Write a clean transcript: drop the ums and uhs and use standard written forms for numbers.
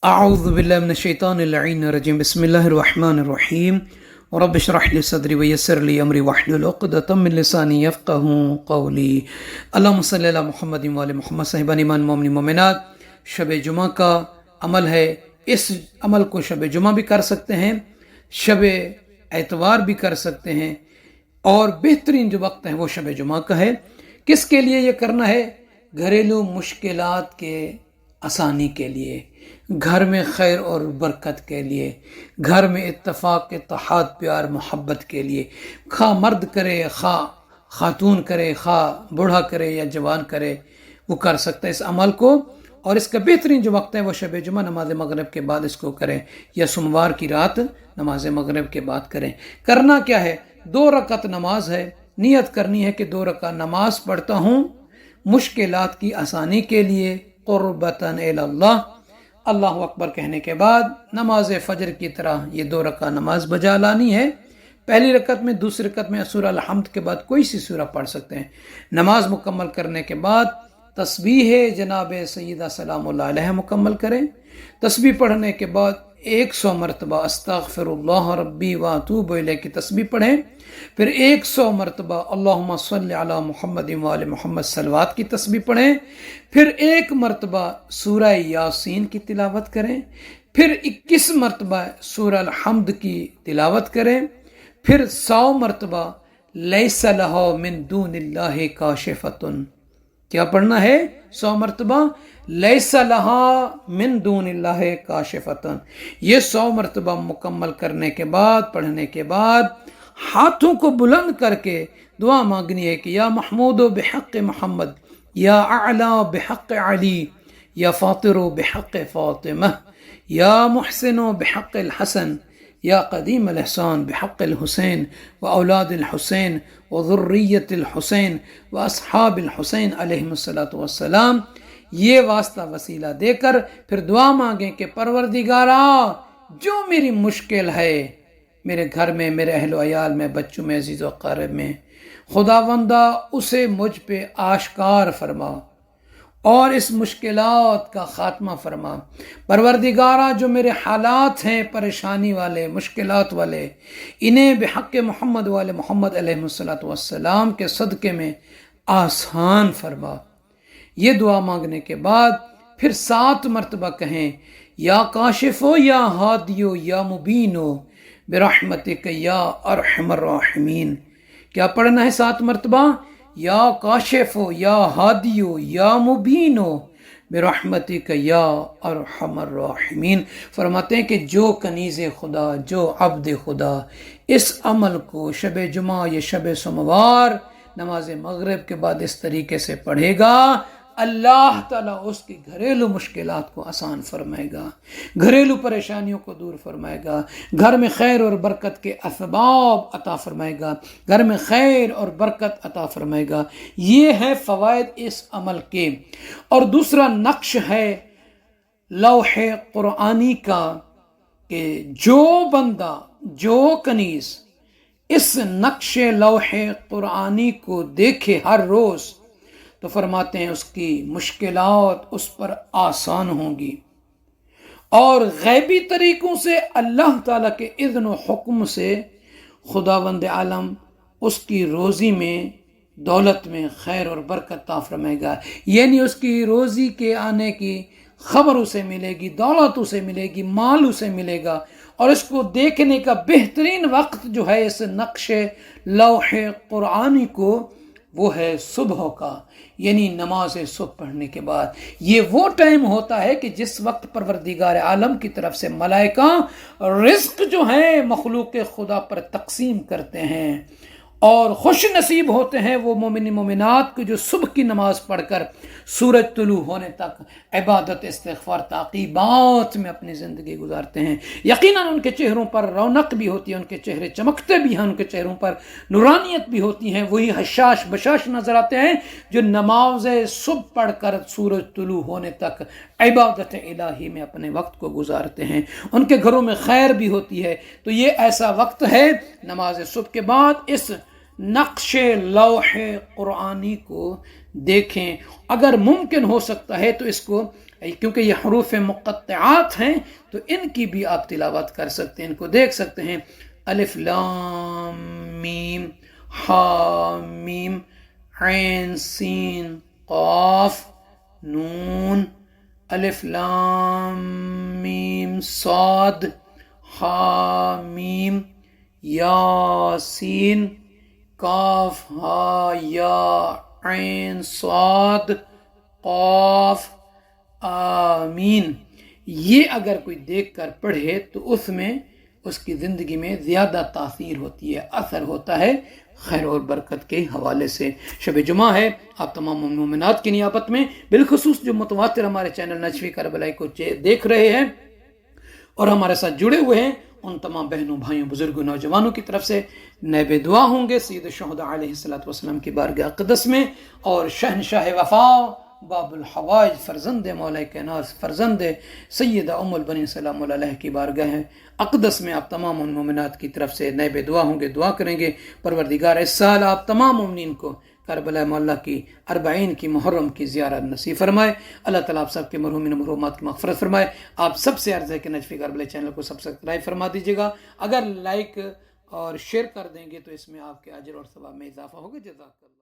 اعوذ باللہ من الشیطان اللعین الرجیم بسم اللہ الرحمن الرحیم رب اشرح لی صدری ویسر لی امری واحلل عقدۃ من لسانی یفقہوا قولی۔ اللہم صلی علی محمد وعلی محمد۔ صاحبان ایمان مومنین مومنات، شب جمعہ کا عمل ہے، اس عمل کو شب جمعہ بھی کر سکتے ہیں، شب اتوار بھی کر سکتے ہیں، اور بہترین جو وقت ہے وہ شب جمعہ کا ہے۔ کس کے لیے یہ کرنا ہے؟ گھریلو مشکلات کے آسانی کے لیے، گھر میں خیر اور برکت کے لیے، گھر میں اتفاق، اتحاد، پیار، محبت کے لیے، خواہ مرد کرے، خواہ خاتون کرے، خواہ بوڑھا کرے یا جوان کرے، وہ کر سکتا ہے اس عمل کو۔ اور اس کا بہترین جو وقت ہے وہ شب جمعہ نماز مغرب کے بعد اس کو کریں، یا سوموار کی رات نماز مغرب کے بعد کریں۔ کرنا کیا ہے؟ 2 رکعت نماز ہے، نیت کرنی ہے کہ 2 رکعت نماز پڑھتا ہوں مشکلات کی آسانی کے لیے، قربتاً الی اللہ۔ اللہ اکبر کہنے کے بعد نماز فجر کی طرح یہ 2 رکعت نماز بجا لانی ہے۔ پہلی رکعت میں، دوسری رکعت میں سورہ الحمد کے بعد کوئی سی سورہ پڑھ سکتے ہیں۔ نماز مکمل کرنے کے بعد تسبیح جناب سیدہ سلام اللہ علیہ مکمل کریں۔ تسبیح پڑھنے کے بعد 100 مرتبہ استغفر اللہ ربی واتوب الیہ کی تسبیح پڑھیں، پھر 100 مرتبہ اللہم صلی علی محمد وآل محمد صلوات کی تسبیح پڑھیں، پھر 1 مرتبہ سورہ یاسین کی تلاوت کریں، پھر 21 مرتبہ سورہ الحمد کی تلاوت کریں، پھر 100 مرتبہ لیس لہ من دون اللہ کاشفۃ۔ کیا پڑھنا ہے؟ 100 مرتبہ لیس لہا من دون اللہ کاشفۃ۔ یہ 100 مرتبہ مکمل کرنے کے بعد، پڑھنے کے بعد ہاتھوں کو بلند کر کے دعا مانگنی ہے کہ یا محمود بحق محمد، یا اعلی بحق علی، یا فاطر بحق فاطمہ، یا محسن بحق الحسن، یا قدیم الاحسان بحق الحسین و اولاد الحسین و ذریت الحسین و اصحاب الحسین علیہم الصلاۃ والسلام۔ یہ واسطہ وسیلہ دے کر پھر دعا مانگیں کہ پروردگارا، جو میری مشکل ہے میرے گھر میں، میرے اہل و عیال میں، بچوں میں، عزیز و اقارب میں، خداوندہ اسے مجھ پہ آشکار فرما اور اس مشکلات کا خاتمہ فرما۔ پروردگارہ، جو میرے حالات ہیں پریشانی والے، مشکلات والے، انہیں بحق محمد والے محمد علیہ الصلاۃ والسلام کے صدقے میں آسان فرما۔ یہ دعا مانگنے کے بعد پھر 7 مرتبہ کہیں یا کاشفو یا ہادیو یا مبینو برحمتک یا ارحم الراحمین۔ کیا پڑھنا ہے 7 مرتبہ؟ یا کاشفو یا ہادیو یا مبینو برحمتک یا ارحم الراحمین۔ فرماتے ہیں کہ جو کنیز خدا، جو عبد خدا اس عمل کو شب جمعہ یا شب سوموار نماز مغرب کے بعد اس طریقے سے پڑھے گا، اللہ تعالیٰ اس کی گھریلو مشکلات کو آسان فرمائے گا، گھریلو پریشانیوں کو دور فرمائے گا، گھر میں خیر اور برکت کے اسباب عطا فرمائے گا، گھر میں خیر اور برکت عطا فرمائے گا۔ یہ ہے فوائد اس عمل کے۔ اور دوسرا نقش ہے لوح قرآنی کا، کہ جو بندہ، جو کنیز اس نقش لوح قرآنی کو دیکھے ہر روز، تو فرماتے ہیں اس کی مشکلات اس پر آسان ہوں گی، اور غیبی طریقوں سے اللہ تعالیٰ کے اذن و حکم سے خداوند عالم اس کی روزی میں، دولت میں خیر اور برکت عطا فرمائے گا۔ یعنی اس کی روزی کے آنے کی خبر اسے ملے گی، دولت اسے ملے گی، مال اسے ملے گا۔ اور اس کو دیکھنے کا بہترین وقت جو ہے اس نقش لوح قرآنی کو، وہ ہے صبح کا، یعنی نماز صبح پڑھنے کے بعد۔ یہ وہ ٹائم ہوتا ہے کہ جس وقت پروردگار عالم کی طرف سے ملائکہ رزق جو ہے مخلوق خدا پر تقسیم کرتے ہیں، اور خوش نصیب ہوتے ہیں وہ مومن مومنات کو جو صبح کی نماز پڑھ کر سورج طلوع ہونے تک عبادت، استغفار، تعقیبات میں اپنی زندگی گزارتے ہیں۔ یقیناً ان کے چہروں پر رونق بھی ہوتی ہے، ان کے چہرے چمکتے بھی ہیں، ان کے چہروں پر نورانیت بھی ہوتی ہیں۔ وہی حشاش بشاش نظر آتے ہیں جو نماز صبح پڑھ کر سورج طلوع ہونے تک عبادت الہی میں اپنے وقت کو گزارتے ہیں۔ ان کے گھروں میں خیر بھی ہوتی ہے۔ تو یہ ایسا وقت ہے نماز صبح کے بعد اس نقش لوح قرآنی کو دیکھیں۔ اگر ممکن ہو سکتا ہے تو اس کو کیونکہ یہ حروف مقطعات ہیں تو ان کی بھی آپ تلاوت کر سکتے ہیں، ان کو دیکھ سکتے ہیں۔ الف لام میم ہا میم عین سین قاف نون، الف لام میم صاد ہا میم یاسین کاف ہا یا عین صاد قاف آمین۔ یہ اگر کوئی دیکھ کر پڑھے تو اس میں اس کی زندگی میں زیادہ تاثیر ہوتی ہے، اثر ہوتا ہے خیر اور برکت کے حوالے سے۔ شب جمعہ ہے، آپ تمام مومنات کی نیابت میں، بالخصوص جو متواتر ہمارے چینل نجفی کربلائی کو دیکھ رہے ہیں اور ہمارے ساتھ جڑے ہوئے ہیں، ان تمام بہنوں بھائیوں بزرگوں نوجوانوں کی طرف سے نیب دعا ہوں گے سید الشہداء علیہ السلام کی بارگاہ اقدس میں، اور شہنشاہ وفا باب الحوائج فرزند مولا کائنات فرزند سیدہ ام البنین سلام اللہ علیہ کی بارگاہ اقدس میں آپ تمام ان مومنات کی طرف سے نیب دعا ہوں گے، دعا کریں گے پروردگار اس سال آپ تمام مومنین کو کربلا مولا کی 40 کی محرم کی زیارت نصیب فرمائے۔ اللہ تعالیٰ آپ سب کے مرحومین محرومات کی مغفرت فرمائے۔ آپ سب سے عرض ہے کہ نجفی کربلا چینل کو سبسکرائب فرما دیجیے گا، اگر لائک اور شیئر کر دیں گے تو اس میں آپ کے اجر اور ثواب میں اضافہ ہوگا۔ جزاک اللہ۔